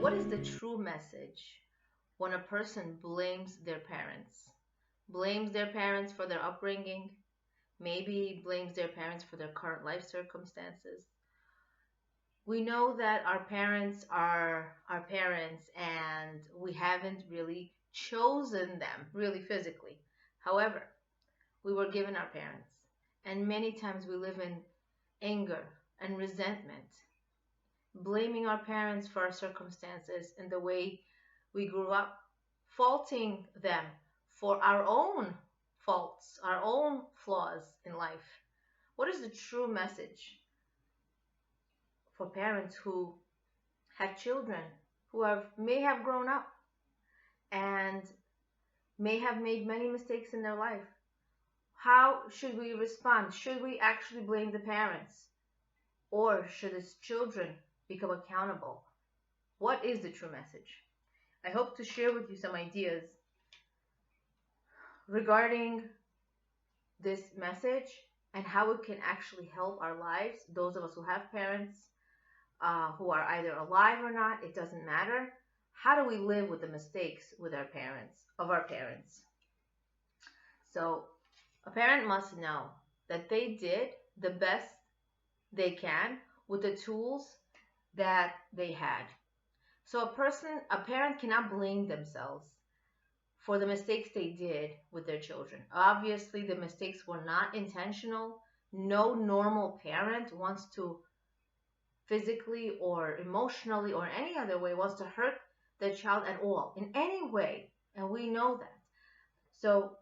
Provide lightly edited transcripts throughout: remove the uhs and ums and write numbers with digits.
What is the true message when a person blames their parents? Blames their parents for their upbringing, maybe blames their parents for their current life circumstances. We know that our parents are our parents and we haven't really chosen them, really physically. However, we were given our parents, and many times we live in anger and resentment, blaming our parents for our circumstances and the way we grew up, faulting them for our own faults, our own flaws in life. What is the true message for parents who have children who may have grown up and may have made many mistakes in their life? How should we respond? Should we actually blame the parents? Or should the children become accountable? What is the true message? I hope to share with you some ideas regarding this message and how it can actually help our lives. Those of us who have parents who are either alive or not, it doesn't matter. How do we live with the mistakes with our parents? So a parent must know that they did the best they can with the tools that they had. So a parent cannot blame themselves for the mistakes they did with their children. Obviously, the mistakes were not intentional. No normal parent wants to physically or emotionally or any other way wants to hurt their child at all in any way, and we know that. So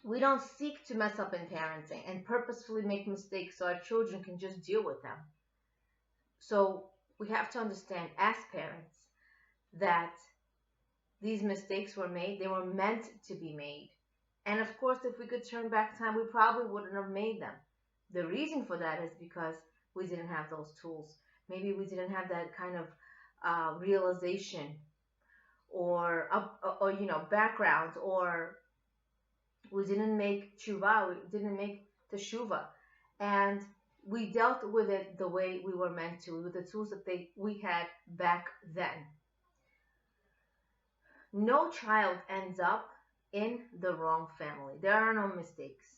we don't seek to mess up in parenting and purposefully make mistakes so our children can just deal with them. So we have to understand as parents that these mistakes were made. They were meant to be made. And of course, if we could turn back time, we probably wouldn't have made them. The reason for that is because we didn't have those tools. Maybe we didn't have that kind of realization or background, or we didn't make tshuva, we didn't make teshuva, and we dealt with it the way we were meant to, with the tools that we had back then. No child ends up in the wrong family. There are no mistakes.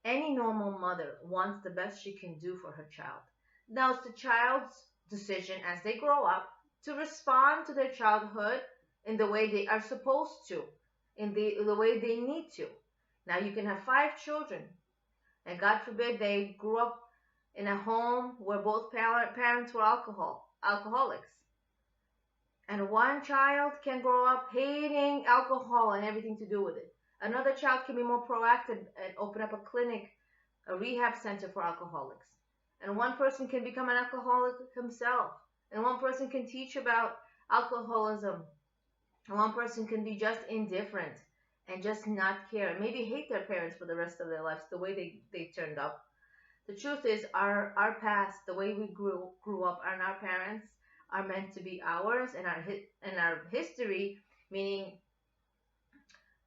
Any normal mother wants the best she can do for her child. Now it's the child's decision as they grow up to respond to their childhood in the way they are supposed to, in the way they need to. Now you can have 5 children, and God forbid they grew up in a home where both parents were alcoholics. And one child can grow up hating alcohol and everything to do with it. Another child can be more proactive and open up a clinic, a rehab center for alcoholics. And one person can become an alcoholic himself. And one person can teach about alcoholism. And one person can be just indifferent and just not care. Maybe hate their parents for the rest of their lives, the way they turned up. The truth is, our past, the way we grew up, and our parents are meant to be ours, and our history, meaning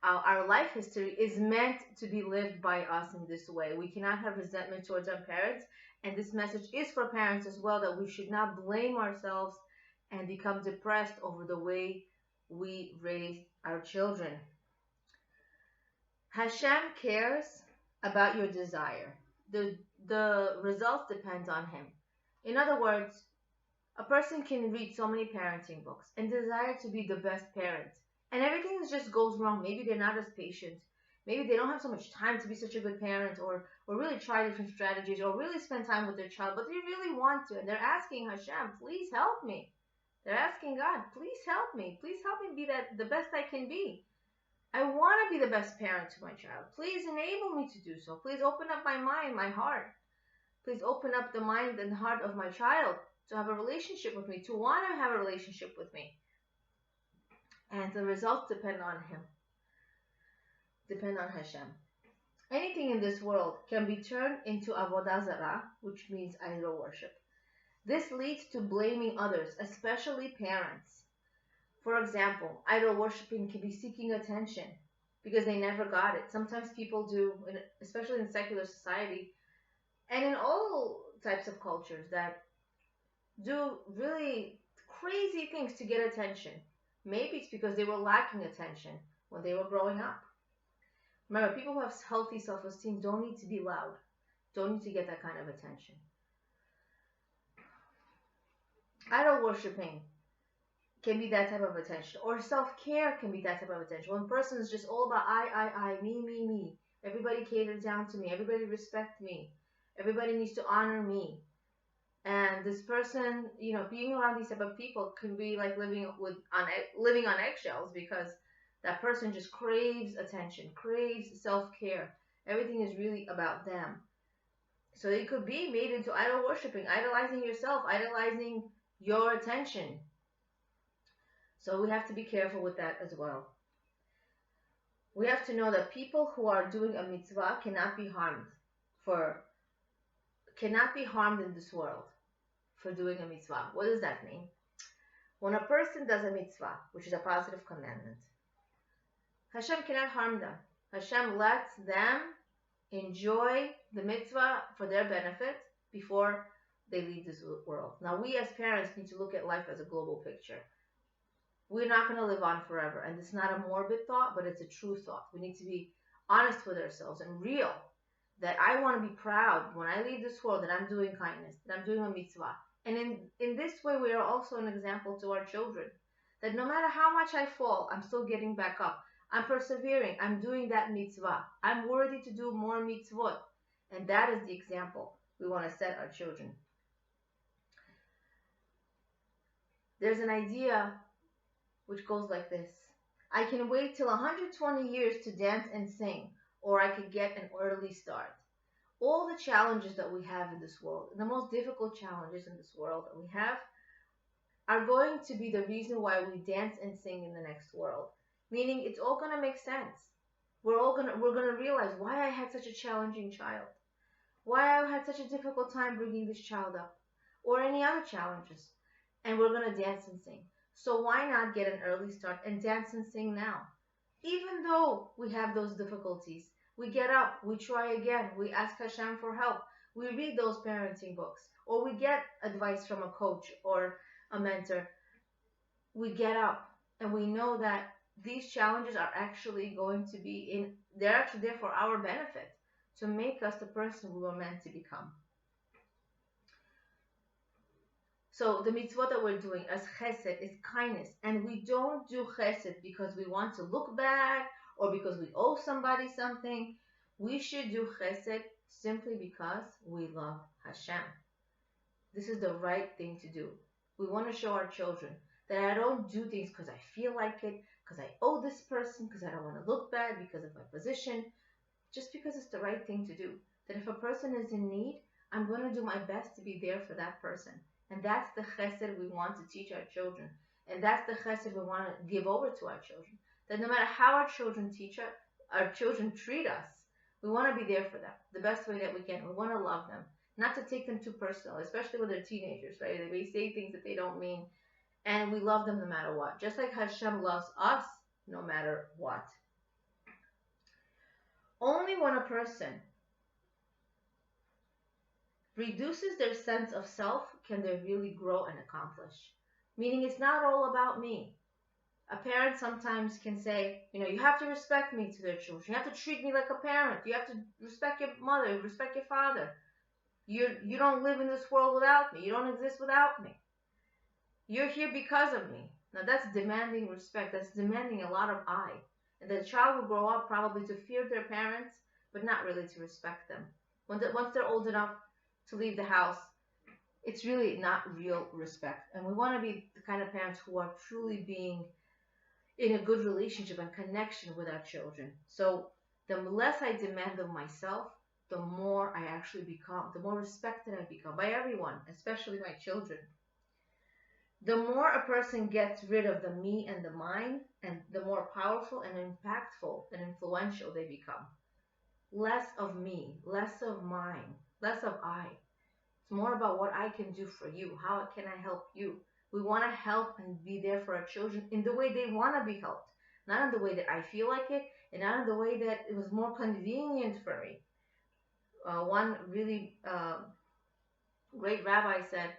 our life history, is meant to be lived by us in this way. We cannot have resentment towards our parents, and this message is for parents as well, that we should not blame ourselves and become depressed over the way we raise our children. Hashem cares about your desire. The results depend on Him. In other words, a person can read so many parenting books and desire to be the best parent, and everything just goes wrong. Maybe they're not as patient. Maybe they don't have so much time to be such a good parent, or really try different strategies, or really spend time with their child, but they really want to, and they're asking Hashem, please help me. They're asking God, please help me. Please help me be the best I can be. I want to be the best parent to my child. Please enable me to do so. Please open up my mind, my heart. Please open up the mind and heart of my child to have a relationship with me, to want to have a relationship with me. And the results depend on Him, depend on Hashem. Anything in this world can be turned into avodah zarah, which means idol worship. This leads to blaming others, especially parents. For example, idol worshiping can be seeking attention because they never got it. Sometimes people do, especially in secular society, and in all types of cultures that do really crazy things to get attention. Maybe it's because they were lacking attention when they were growing up. Remember, people who have healthy self-esteem don't need to be loud, don't need to get that kind of attention. Idol worshiping can be that type of attention, or self-care can be that type of attention. When a person is just all about I, me, everybody caters down to me, everybody respect me, everybody needs to honor me. And this person, being around these type of people can be like living on eggshells, because that person just craves attention, craves self-care. Everything is really about them. So it could be made into idol worshiping, idolizing yourself, idolizing your attention. So we have to be careful with that as well. We have to know that people who are doing a mitzvah cannot be harmed in this world for doing a mitzvah. What does that mean? When a person does a mitzvah, which is a positive commandment, Hashem cannot harm them. Hashem lets them enjoy the mitzvah for their benefit before they leave this world. Now, we as parents need to look at life as a global picture. We're not going to live on forever. And it's not a morbid thought, but it's a true thought. We need to be honest with ourselves and real, that I want to be proud when I leave this world that I'm doing kindness, that I'm doing a mitzvah. And in this way, we are also an example to our children, that no matter how much I fall, I'm still getting back up. I'm persevering. I'm doing that mitzvah. I'm worthy to do more mitzvot. And that is the example we want to set our children. There's an idea which goes like this: I can wait till 120 years to dance and sing, or I could get an early start. All the challenges that we have in this world, the most difficult challenges in this world that we have, are going to be the reason why we dance and sing in the next world. Meaning, it's all going to make sense. We're going to realize why I had such a challenging child, why I had such a difficult time bringing this child up, or any other challenges, and we're going to dance and sing. So why not get an early start and dance and sing now? Even though we have those difficulties, we get up, we try again, we ask Hashem for help, we read those parenting books, or we get advice from a coach or a mentor. We get up, and we know that these challenges are actually going to be they're actually there for our benefit, to make us the person we were meant to become. So the mitzvot that we're doing as chesed is kindness, and we don't do chesed because we want to look bad or because we owe somebody something. We should do chesed simply because we love Hashem. This is the right thing to do. We want to show our children that I don't do things because I feel like it, because I owe this person, because I don't want to look bad, because of my position, just because it's the right thing to do. That if a person is in need, I'm going to do my best to be there for that person. And that's the chesed we want to teach our children. And that's the chesed we want to give over to our children. That no matter how our children our children treat us, we want to be there for them the best way that we can. We want to love them, not to take them too personal, especially when they're teenagers, right? They may say things that they don't mean, and we love them no matter what. Just like Hashem loves us no matter what. Only when a person reduces their sense of self can they really grow and accomplish. Meaning, it's not all about me. A parent sometimes can say, you have to respect me to their children. You have to treat me like a parent. You have to respect your mother, respect your father. You don't live in this world without me. You don't exist without me. You're here because of me. Now that's demanding respect. That's demanding a lot of I. And the child will grow up probably to fear their parents, but not really to respect them. Once they're old enough to leave the house, it's really not real respect. And we want to be the kind of parents who are truly being in a good relationship and connection with our children. So the less I demand of myself, the more I actually become, the more respected I become by everyone, especially my children. The more a person gets rid of the me and the mine, and the more powerful and impactful and influential they become. Less of me, less of mine, less of I. It's more about what I can do for you. How can I help you? We want to help and be there for our children in the way they want to be helped. Not in the way that I feel like it, and not in the way that it was more convenient for me. One really great rabbi said,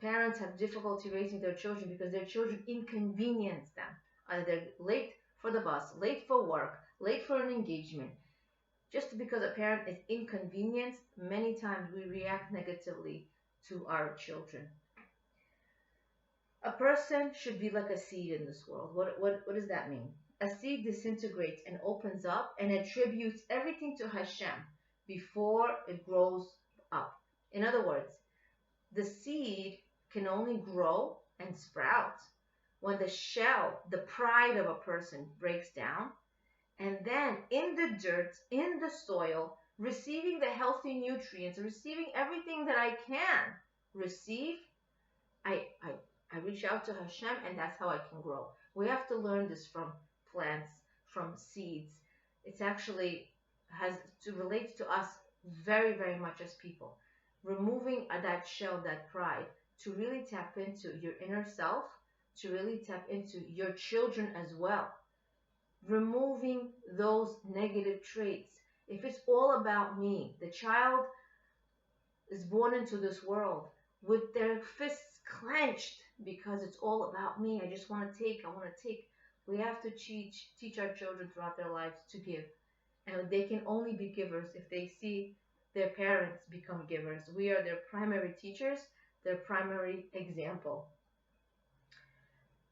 parents have difficulty raising their children because their children inconvenience them. Either they're late for the bus, late for work, late for an engagement. Just because a parent is inconvenienced, many times we react negatively to our children. A person should be like a seed in this world. What does that mean? A seed disintegrates and opens up and attributes everything to Hashem before it grows up. In other words, the seed can only grow and sprout when the shell, the pride of a person, breaks down, and then in the dirt, in the soil, receiving the healthy nutrients, receiving everything that I can receive, I reach out to Hashem, and that's how I can grow. We have to learn this from plants, from seeds. It's actually has to relate to us very, very much as people. Removing that shell, that pride, to really tap into your inner self, to really tap into your children as well. Removing those negative traits. If it's all about me, the child is born into this world with their fists clenched because it's all about me. I just want to take, I want to take. We have to teach our children throughout their lives to give. And they can only be givers if they see their parents become givers. We are their primary teachers, their primary example.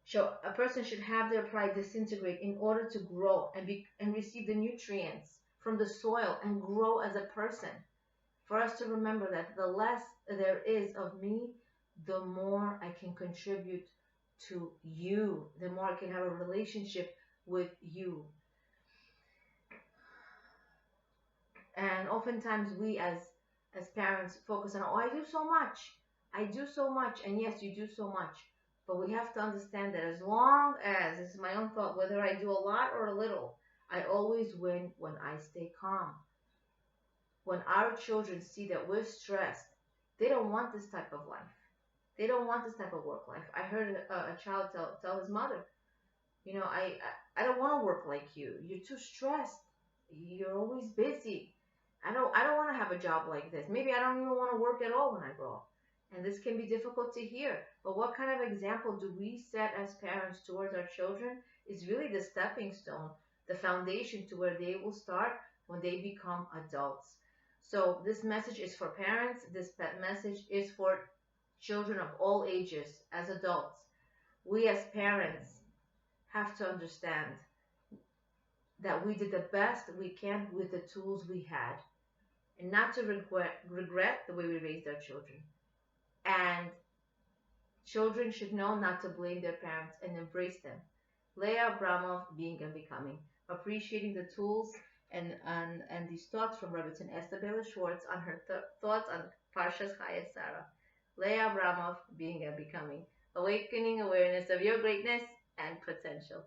So a person should have their pride disintegrate in order to grow and receive the nutrients from the soil and grow as a person. For us to remember that the less there is of me, the more I can contribute to you, the more I can have a relationship with you. And oftentimes we as parents focus on, oh, I do so much, and yes, you do so much. But we have to understand that as long as, this is my own thought, whether I do a lot or a little, I always win when I stay calm. When our children see that we're stressed, they don't want this type of life. They don't want this type of work life. I heard a child tell his mother, I don't want to work like you. You're too stressed. You're always busy. I don't want to have a job like this. Maybe I don't even want to work at all when I grow up. And this can be difficult to hear. But what kind of example do we set as parents towards our children is really the stepping stone, the foundation to where they will start when they become adults. So this message is for parents. This message is for children of all ages as adults. We as parents have to understand that we did the best we can with the tools we had, and not to regret the way we raised our children. And children should know not to blame their parents and embrace them. Leah Abramov, Being and Becoming, appreciating the tools and these thoughts from Rebbetzin Esther Bela Schwartz on her thoughts on Parshas Chayei Sarah. Leah Abramov, Being and Becoming, awakening awareness of your greatness and potential.